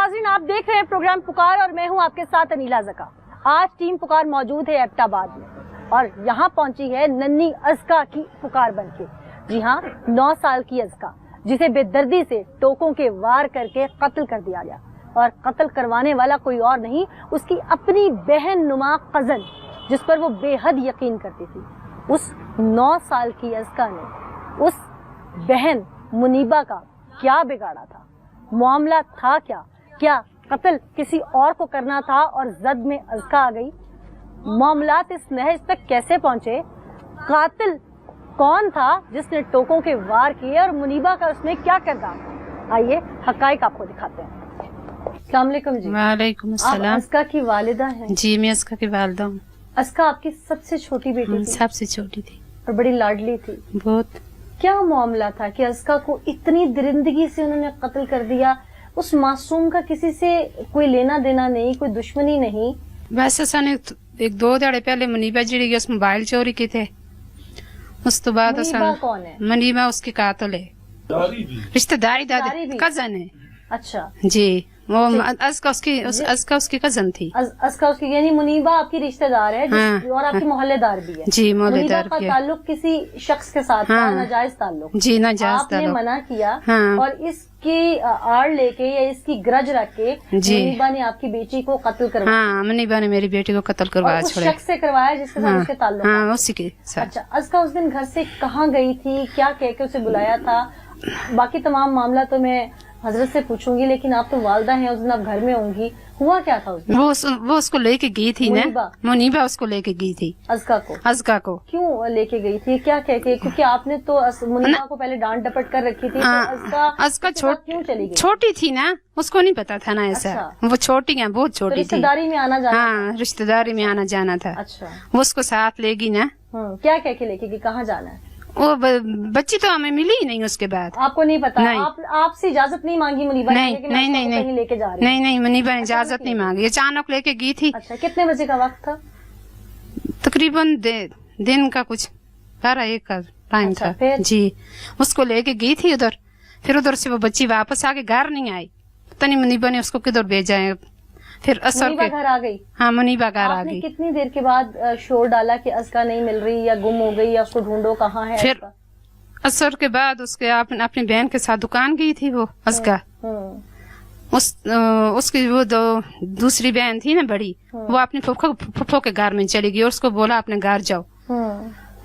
नाज़रीन, आप देख रहे हैं प्रोग्राम पुकार और मैं हूं आपके साथ अनीला ज़का। आज टीम पुकार मौजूद है एबटाबाद में और यहाँ पहुंची है नन्ही अज़का की पुकार बनके। जी हाँ, 9 साल की अज़का जिसे बेदर्दी से टोकों के वार करके कत्ल कर दिया गया और कत्ल करवाने वाला कोई और नहीं, उसकी अपनी बहन नुमा कज़न जिस पर वो बेहद यकीन करती थी। उस 9 साल की अज़का ने उस बहन मुनीबा का क्या बिगाड़ा था? मामला था क्या? क्या कत्ल किसी और को करना था और जद में अज़का आ गई? मामलात इस नहज तक कैसे पहुंचे? कातिल कौन था जिसने टोकों के वार किए और मुनीबा का उसमें क्या किरदार था? आइए हकाइक आपको दिखाते हैं। अस्सलाम वालेकुम जी। वालेकुम अस्सलाम। आप अज़का की वालिदा हैं? जी, मैं अज़का की वालिदा हूँ। अज़का आपकी सबसे छोटी बेटी थी? सबसे छोटी थी और बड़ी लाडली थी। बहुत। क्या मामला था कि अज़का को इतनी दरिंदगी से उन्होंने कत्ल कर दिया? उस मासूम का किसी से कोई लेना देना नहीं, कोई दुश्मनी नहीं। बस असाने 1-2 दिहाड़े पहले मुनीबा जी उस मोबाइल चोरी की थे। उस तो बाद मुनीबा कौन है? मुनीबा उसकी कातिल है, रिश्तेदारी दादी कजन है। अच्छा जी, वो अज़का उसकी कजन थी। अज़का उसकी यानी मुनीबा आपकी रिश्तेदार है और आपकी मोहल्लेदार भी है। जी, मोहल्लेदार का ताल्लुक किसी शख्स के साथ था, नाजायज ताल्लुक। जी, नाजायज आपने ताल्लुक। मना किया और इसकी आड़ लेके या इसकी ग्रज रख के मुनीबा ने आपकी बेटी को कत्ल करवाया। हाँ, मुनीबा ने मेरी बेटी को कत्ल करवाया। उस शख्स से करवाया जिसके साथ उसके ताल्लुक। हाँ, उसी के साथ। अच्छा, अज़का उस दिन घर से कहाँ गई थी? क्या कह के उसे बुलाया था? बाकी तमाम मामला तो मैं हजरत से पूछूंगी, लेकिन आप तो वालदा हैं, उस दिन आप घर में होंगी। हुआ क्या था उस दिन? वो उसको लेके गई थी ना, मुनीबा उसको लेके गई थी अज़का को। क्यों लेके गई थी? क्या कह के? क्योंकि आपने तो मुनीबा को पहले डांट डपट कर रखी थी, तो अज़का क्यों चली गई? छोटी थी ना, उसको नहीं पता था ना ऐसा। वो छोटी है, बहुत छोटी थी। रिश्तेदारी में आना जाना? हाँ, रिश्तेदारी में आना जाना था। अच्छा, वो उसको साथ लेगी ना। क्या कह के लेके गई? कहाँ जाना है? वो बच्ची तो हमें मिली ही नहीं उसके बाद। आपको नहीं पता? आपसे इजाजत नहीं मांगी मुनीबा ने? नहीं लेके जा रही? नहीं, मुनीबा ने इजाजत नहीं मांगी, अचानक लेके गई थी। अच्छा, कितने बजे का वक्त था? तकरीबन दिन का कुछ 12-1 का टाइम था। जी, उसको लेके गई थी उधर। फिर उधर से वो बच्ची वापस आके घर नहीं आई, पता नहीं मुनीबा ने उसको किधर भेजा है। फिर असर के घर आ गई। हाँ, मुनीबा घर आ गई। कितनी देर के बाद शोर डाला कि अज़का नहीं मिल रही या गुम हो गई या उसको ढूंढो, कहाँ है? फिर असर के बाद उसके अपनी बहन के साथ दुकान गई थी वो अज़का। उसकी वो दूसरी बहन थी ना बड़ी, वो अपनी फुफो के घर में चली गई और उसको बोला अपने घर जाओ।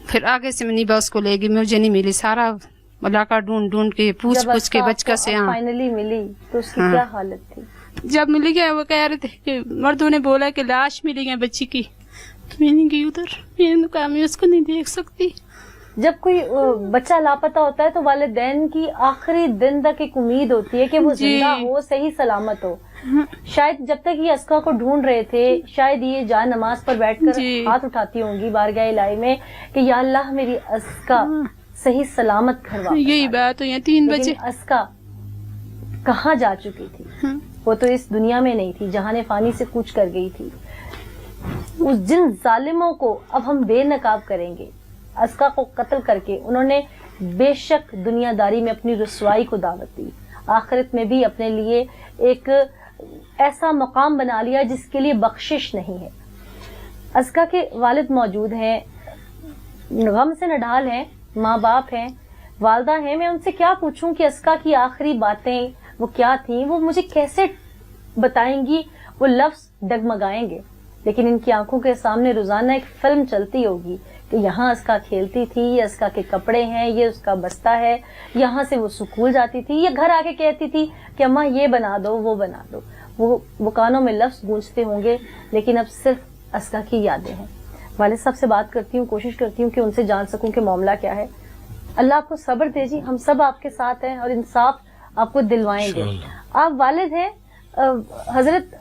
फिर आगे से मुनीबा उसको ले गई, मुझे नहीं मिली। सारा इलाका ढूंढ के पूछ के बचका से फाइनली मिली तो उसकी क्या हालत थी? जब मिल गया वो कह रहे थे कि मर्दों ने बोला कि लाश मिली है बच्ची की, तो मैंने गई उधर। मैंने कहा मैं उसको नहीं देख सकती। जब कोई बच्चा लापता होता है तो वालिदैन की आखिरी दिन तक एक उम्मीद होती है कि वो जिंदा हो, सही सलामत हो। शायद जब तक ये अज़का को ढूंढ रहे थे, शायद ये जान नमाज पर बैठकर हाथ उठाती होंगी बारगाह इलाही में कि या अल्लाह मेरी अज़का सही सलामत घर वापस। यही बात हो, 3 बजे अज़का कहाँ जा चुकी थी? वो तो इस दुनिया में नहीं थी, जहां ने फानी से कूच कर गई थी। उस जिन जालिमों को अब हम बेनकाब करेंगे, अज़का को कत्ल करके उन्होंने बेशक दुनियादारी में अपनी रुसवाई को दावत दी, आखिरत में भी अपने लिए एक ऐसा मकाम बना लिया जिसके लिए बख्शिश नहीं है। अज़का के वालिद मौजूद हैं, गम से नढाल हैं, माँ बाप हैं, वालदा हैं। मैं उनसे क्या पूछूं कि अज़का की आखिरी बातें वो क्या थी, वो मुझे कैसे बताएंगी, वो लफ्ज डगमगाएंगे। लेकिन इनकी आंखों के सामने रोजाना एक फिल्म चलती होगी कि यहाँ अज़का खेलती थी, ये अज़का के कपड़े हैं, ये उसका बस्ता है, यहाँ से वो स्कूल जाती थी, ये घर आके कहती थी कि अम्मा ये बना दो, वो बना दो। वो कानों में लफ्ज गूंजते होंगे, लेकिन अब सिर्फ अज़का की यादें हैं। वालिद साहब से बात करती हूँ, कोशिश करती हूँ कि उनसे जान सकूं कि मामला क्या है। अल्लाह आपको सब्र दे जी, हम सब आपके साथ हैं और इंसाफ आपको दिलवाएंगे। आप वालिद हैं हजरत,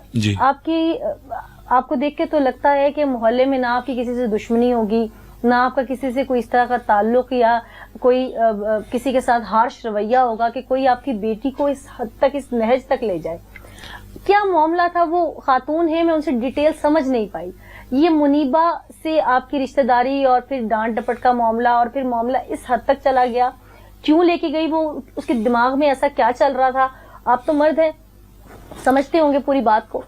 आपको देख के तो लगता है कि मोहल्ले में ना आपकी किसी से दुश्मनी होगी, ना आपका किसी से कोई इस तरह का ताल्लुक या कोई किसी के साथ हार्श रवैया होगा कि कोई आपकी बेटी को इस हद तक, इस नहज तक ले जाए। क्या मामला था? वो खातून है, मैं उनसे डिटेल समझ नहीं पाई। ये मुनीबा से आपकी रिश्तेदारी और फिर डांट डपट का मामला और फिर मामला इस हद तक चला गया, क्यों लेके गई? वो उसके दिमाग में ऐसा क्या चल रहा था? आप तो मर्द हैं, समझते होंगे पूरी बात को।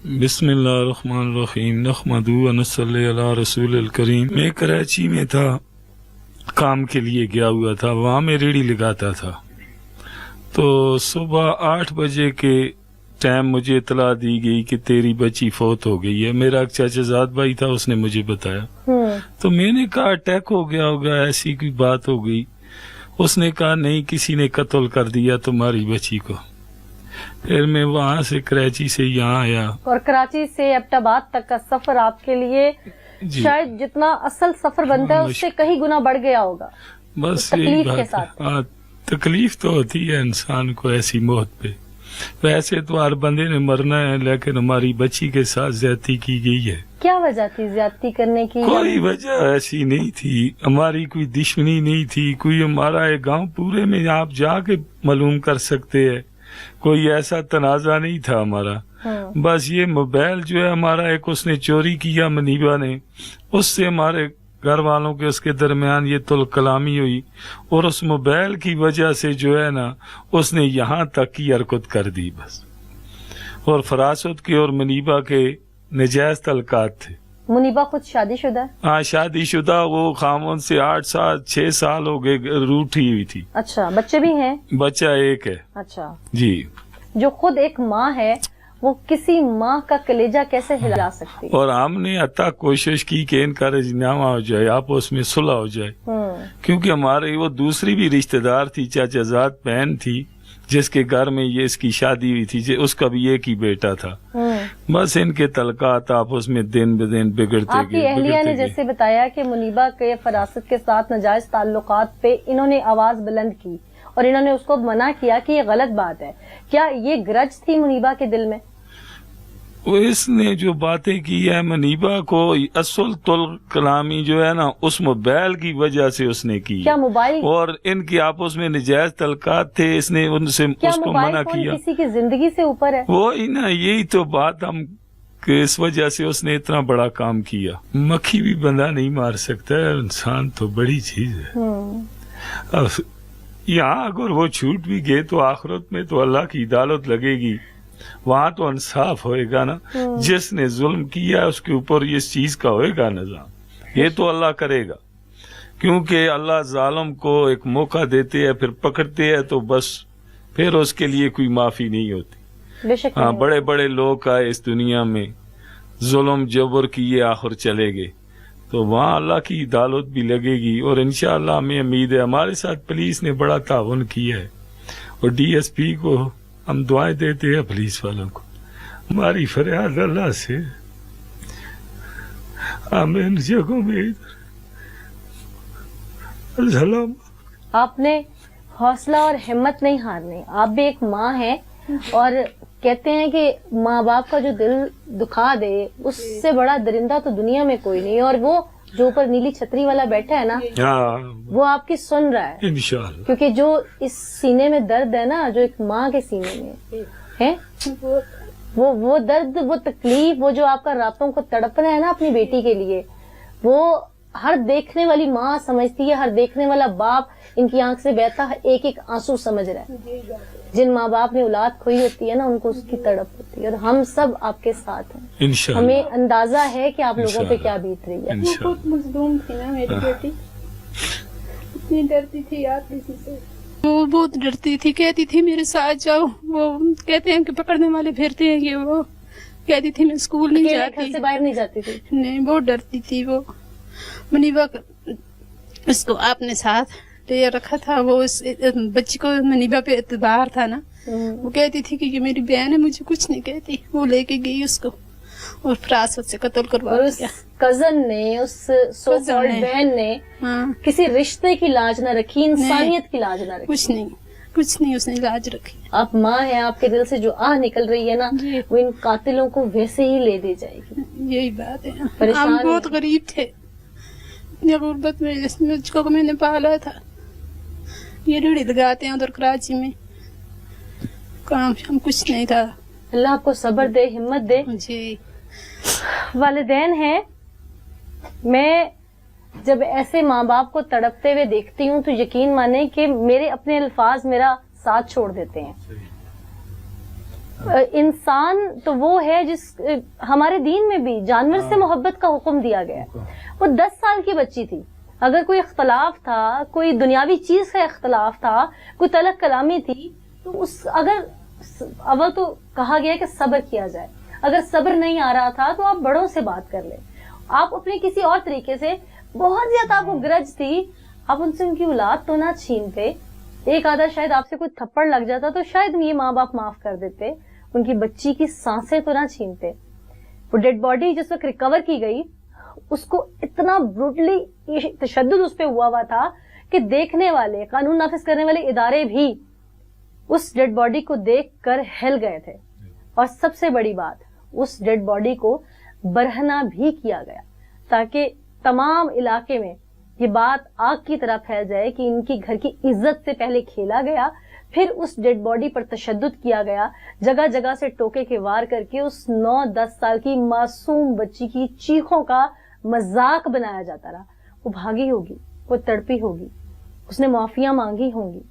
बिस्मिल्लाहिर्रहमानिर्रहीम नहमदु व नसल्ली अला रसूलिल करीम। मैं कराची में था, काम के लिए गया हुआ था, वहाँ मैं रेड़ी लगाता था। तो सुबह 8 बजे के टाइम मुझे इतला दी गई कि तेरी बच्ची फौत हो गई है। मेरा एक चाचाजाद भाई था, उसने मुझे बताया। तो मैंने कहा अटैक हो गया होगा, ऐसी कोई बात हो गई। उसने कहा नहीं, किसी ने कत्ल कर दिया तुम्हारी बच्ची को। फिर मैं वहाँ से कराची से यहाँ आया। और कराची से एबटाबाद तक का सफर आपके लिए शायद जितना असल सफर बनता है उससे कहीं गुना बढ़ गया होगा। बस यही बात। हाँ, तकलीफ तो होती है इंसान को ऐसी मौत पे। वैसे तो हर बंदे ने मरना है, लेकिन हमारी बच्ची के साथ ज्यादती की गई है। क्या वजह थी ज्यादती करने की? कोई वजह ऐसी नहीं थी, हमारी कोई दुश्मनी नहीं थी। कोई हमारा एक गांव पूरे में आप जाके मालूम कर सकते हैं, कोई ऐसा तनाजा नहीं था हमारा। बस ये मोबाइल जो है हमारा, एक उसने चोरी किया मनीबा ने, उससे हमारे घर वालों के उसके दरमियान ये तुल कलामी हुई, और उस मोबाइल की वजह से जो है ना उसने यहाँ तक की हरकत कर दी बस। और फरासत के और मनीबा के नजायज तलकात थे। मुनीबा खुद शादीशुदा है? हाँ शादीशुदा, वो खामोन से 6 साल हो गए रूठी हुई थी। अच्छा, बच्चे भी हैं? बच्चा एक है। अच्छा जी। जो खुद एक माँ है वो किसी माँ का कलेजा कैसे हिला सकती है? और हमने अता कोशिश की कि इनका राजीनामा हो जाए, आपस में सुलह हो जाए। क्योंकि हमारे वो दूसरी भी रिश्तेदार थी, चाचाजाद बहन थी, जिसके घर में ये इसकी शादी हुई थी, उसका भी एक ही बेटा था। बस इनके तलकात आपस में दिन ब दिन बिगड़ते आपकी अहलिया ने जैसे बताया कि मुनीबा के फरासत के साथ नाजायज ताल्लुकात पे इन्होंने आवाज बुलंद की और इन्होंने उसको मना किया कि ये गलत बात है। क्या ये ग्रज थी मुनीबा के दिल में? वो इसने जो बातें की है मनीबा को असल तुल कलामी जो है ना उस मोबाइल की वजह से उसने की। क्या मोबाइल? और इनकी आपस में नजायज तलकात थे, इसने उनसे उसको मना किया। किसी की जिंदगी से ऊपर है वो ही ना, यही तो बात हम कि इस वजह से उसने इतना बड़ा काम किया। मक्खी भी बंदा नहीं मार सकता है, इंसान तो बड़ी चीज है। अब यहाँ अगर वो छूट भी गए तो आखिरत में तो अल्लाह की अदालत लगेगी, वहाँ तो इंसाफ होएगा ना। जिसने जुल्म किया उसके ऊपर इस चीज का होएगा निजाम, ये तो अल्लाह करेगा। क्योंकि अल्लाह जालिम को एक मौका देते हैं, फिर पकड़ते हैं तो बस फिर उसके लिए कोई माफी नहीं होती। हाँ, बड़े बड़े लोग आए इस दुनिया में, जुल्म जबर किए, आखिर चले गए, तो वहाँ अल्लाह की अदालत भी लगेगी। और इंशाअल्लाह हमें उम्मीद है, हमारे साथ पुलिस ने बड़ा ताउन किया है और DSP को हम दुआएं देते हैं, पुलिस वालों को। हमारी फरियाद अल्लाह से, हमें इन जगहों में आपने हौसला और हिम्मत नहीं हारनी। आप भी एक माँ हैं और कहते हैं कि माँ बाप का जो दिल दुखा दे उससे बड़ा दरिंदा तो दुनिया में कोई नहीं। और वो जो ऊपर नीली छतरी वाला बैठा है ना, वो आपकी सुन रहा है इंशाअल्लाह। क्योंकि जो इस सीने में दर्द है ना, जो एक माँ के सीने में है, वो दर्द, वो तकलीफ, वो जो आपका रातों को तड़पना है ना अपनी बेटी के लिए, वो हर देखने वाली माँ समझती है, हर देखने वाला बाप इनकी आंख से बहता एक एक आंसू समझ रहा है। जिन माँ बाप ने औलाद खोई होती है ना, उनको उसकी तड़प होती है। और हम सब आपके साथ हैं, इंशाअल्लाह। हमें अंदाजा है कि आप लोगों पे क्या बीत रही है। वो बहुत मजलूम थी ना मेरी बेटी, इतनी डरती थी यार किसी से। वो बहुत डरती थी, कहती थी मेरे साथ जाओ। वो कहते हैं कि पकड़ने वाले फिरते हैं, ये वो कहती थी मैं स्कूल नहीं जाती, घर से बाहर नहीं जाती थी। नहीं, बहुत डरती थी वो। मनीबा उसको आपने साथ ले रखा था, वो उस बच्ची को मनीबा पे एतबार था ना। वो कहती थी कि ये मेरी बहन है, मुझे कुछ नहीं कहती। वो लेके गई उसको और फरासत से कत्ल करवा दिया। कजन ने, उस सो कॉल्ड बहन ने किसी रिश्ते की लाज न रखी, इंसानियत की लाज न रखी। कुछ नहीं उसने लाज रखी। आप माँ हैं, आपके दिल से जो आह निकल रही है ना, वो इन कातिलों को वैसे ही ले दी जाएगी। यही बात है। हम बहुत गरीब थे, इतनी गुर्बत में मुझको मैंने पाला था। ये रेड़ी लगाते हैं उधर कराची में, काम हम कुछ नहीं था। अल्लाह आपको सब्र दे, हिम्मत दे। जी वालिदैन हैं, मैं जब ऐसे माँ बाप को तड़पते हुए देखती हूँ तो यकीन माने कि मेरे अपने अल्फाज मेरा साथ छोड़ देते हैं। इंसान तो वो है जिस हमारे दीन में भी जानवर से मोहब्बत का हुक्म दिया गया है। वो 10 साल की बच्ची थी, अगर कोई इख्तलाफ था, कोई दुनियावी चीज का इख्तलाफ था, कोई तलक कलामी थी, तो उस अगर अव्वल तो कहा गया कि सब्र किया जाए, अगर सब्र नहीं आ रहा था तो आप बड़ों से बात कर ले, आप अपने किसी और तरीके से, बहुत ज्यादा आपको ग्रज थी, आप उनसे उनकी औलाद तो ना छीनते, एक आधा शायद आपसे कोई थप्पड़ लग जाता तो शायद ये माँ बाप माफ कर देते, उनकी बच्ची की सांसें तो ना छीनते। वो डेड बॉडी जिस वक्त रिकवर की गई, उसको इतना ब्रूटली तशद्दुद उस पे हुआ था कि देखने वाले, कानून नाफिज करने वाले इदारे भी उस डेड बॉडी को देख कर हिल गए थे। और सबसे बड़ी बात, उस डेड बॉडी को बरहना भी किया गया ताकि तमाम इलाके में ये बात आग की तरह फैल जाए कि इनकी घर की इज्जत से पहले खेला गया, फिर उस डेड बॉडी पर तशद्दुद किया गया, जगह जगह से टोके के वार करके उस 9-10 साल की मासूम बच्ची की चीखों का मजाक बनाया जाता रहा। वो भागी होगी, वो तड़पी होगी, उसने माफिया मांगी होंगी,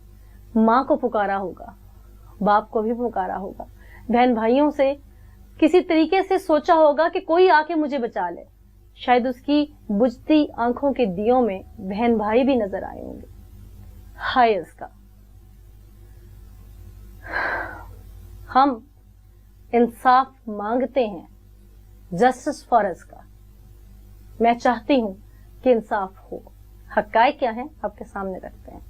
माँ को पुकारा होगा, बाप को भी पुकारा होगा, बहन भाइयों से किसी तरीके से सोचा होगा कि कोई आके मुझे बचा ले। शायद उसकी बुझती आंखों के दियों में बहन भाई भी नजर आए होंगे। हाय इसका, हम इंसाफ मांगते हैं, जस्टिस फॉर अस का। मैं चाहती हूं कि इंसाफ हो। हक़ाइक़ क्या है आपके सामने रखते हैं।